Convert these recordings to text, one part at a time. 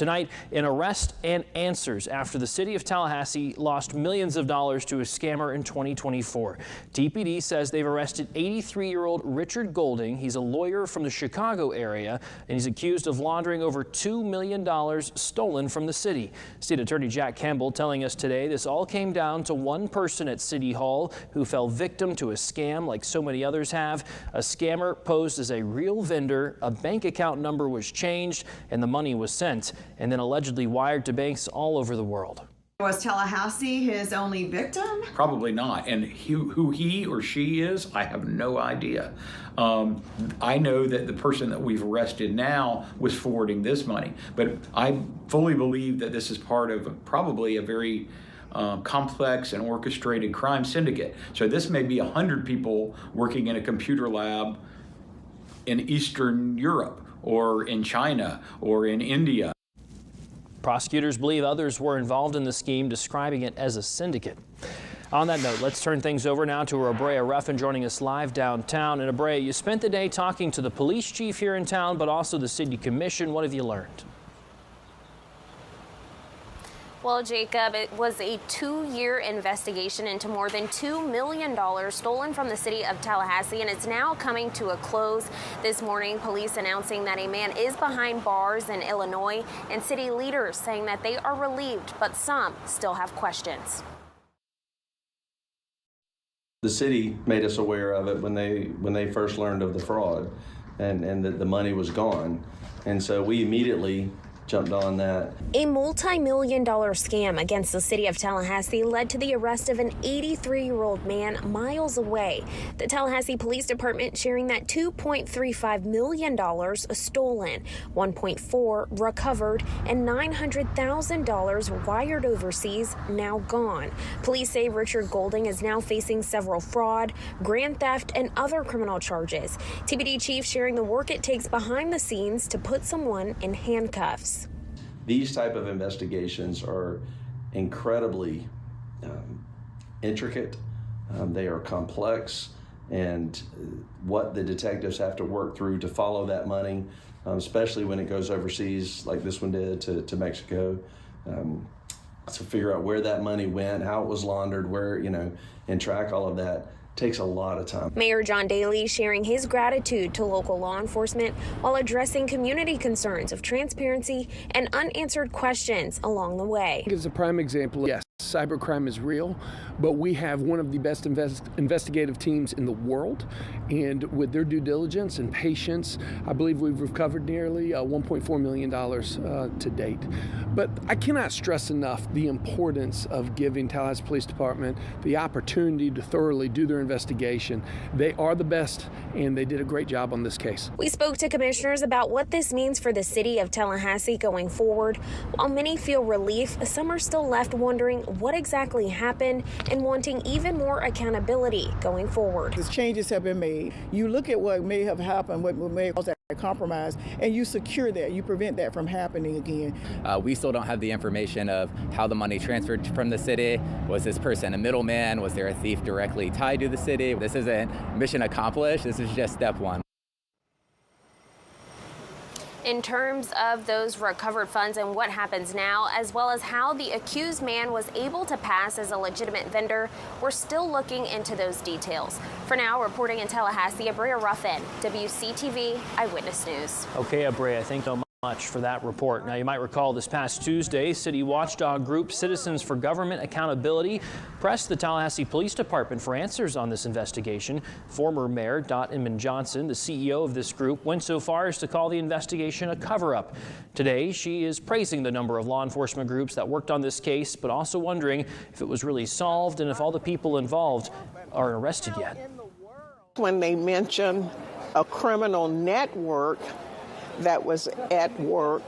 Tonight, an arrest and answers after the city of Tallahassee lost millions of dollars to a scammer in 2024. TPD says they've arrested 83-year-old Richard Golding. He's a lawyer from the Chicago area, and he's accused of laundering over $2 million stolen from the city. State Attorney Jack Campbell telling us today this all came down to one person at City Hall who fell victim to a scam like so many others have. A scammer posed as a real vendor, a bank account number was changed, and the money was sent, and then allegedly wired to banks all over the world. Was Tallahassee his only victim? Probably not. And who he or she is, I have no idea. I know that the person that we've arrested now was forwarding this money, but I fully believe that this is part of probably a very complex and orchestrated crime syndicate. So this may be 100 people working in a computer lab in Eastern Europe or in China or in India. Prosecutors believe others were involved in the scheme, describing it as a syndicate. On that note, let's turn things over now to Abrea Ruffin joining us live downtown. And Abrea, you spent the day talking to the police chief here in town, but also the city commission. What have you learned? Well, Jacob, it was a 2-year investigation into more than $2 million stolen from the city of Tallahassee, and it's now coming to a close. This morning, police announcing that a man is behind bars in Illinois, and city leaders saying that they are relieved, but some still have questions. The city made us aware of it when they first learned of the fraud and that the money was gone. And so we immediately jumped on that. A multi-million-dollar scam against the city of Tallahassee led to the arrest of an 83-year-old man miles away. The Tallahassee Police Department sharing that $2.35 million stolen, $1.4 recovered, and $900,000 wired overseas now gone. Police say Richard Golding is now facing several fraud, grand theft, and other criminal charges. TPD chief sharing the work it takes behind the scenes to put someone in handcuffs. These type of investigations are incredibly intricate. They are complex, and what the detectives have to work through to follow that money, especially when it goes overseas like this one did to Mexico, to figure out where that money went, how it was laundered, where, and track all of that. Takes a lot of time. Mayor John Daly sharing his gratitude to local law enforcement while addressing community concerns of transparency and unanswered questions along the way. It's a prime example. Yes, cybercrime is real, but we have one of the best investigative teams in the world, and with their due diligence and patience, I believe we've recovered nearly $1.4 million to date. But I cannot stress enough the importance of giving Tallahassee Police Department the opportunity to thoroughly do their investigation. They are the best, and they did a great job on this case. We spoke to commissioners about what this means for the city of Tallahassee going forward. While many feel relief, some are still left wondering what exactly happened and wanting even more accountability going forward. As changes have been made, you look at what may have happened, what may cause that compromise, and you secure that, you prevent that from happening again. We still don't have the information of how the money transferred from the city. Was this person a middleman? Was there a thief directly tied to the city? This isn't mission accomplished. This is just step one. In terms of those recovered funds and what happens now, as well as how the accused man was able to pass as a legitimate vendor, we're still looking into those details. For now, reporting in Tallahassee, Abrea Ruffin, WCTV Eyewitness News. Okay, Abrea, thank you so much for that report. Now, you might recall this past Tuesday, city watchdog group Citizens for Government Accountability pressed the Tallahassee Police Department for answers on this investigation. Former Mayor Dot Inman Johnson, the CEO of this group, went so far as to call the investigation a cover-up. Today, she is praising the number of law enforcement groups that worked on this case, but also wondering if it was really solved and if all the people involved are arrested yet. When they mention a criminal network that was at work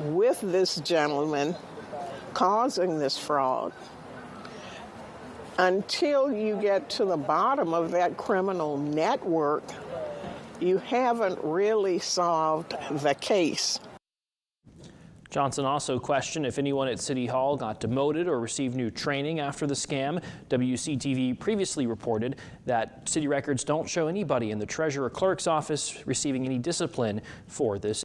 with this gentleman causing this fraud, until you get to the bottom of that criminal network, you haven't really solved the case. Johnson also questioned if anyone at City Hall got demoted or received new training after the scam. WCTV previously reported that city records don't show anybody in the treasurer clerk's office receiving any discipline for this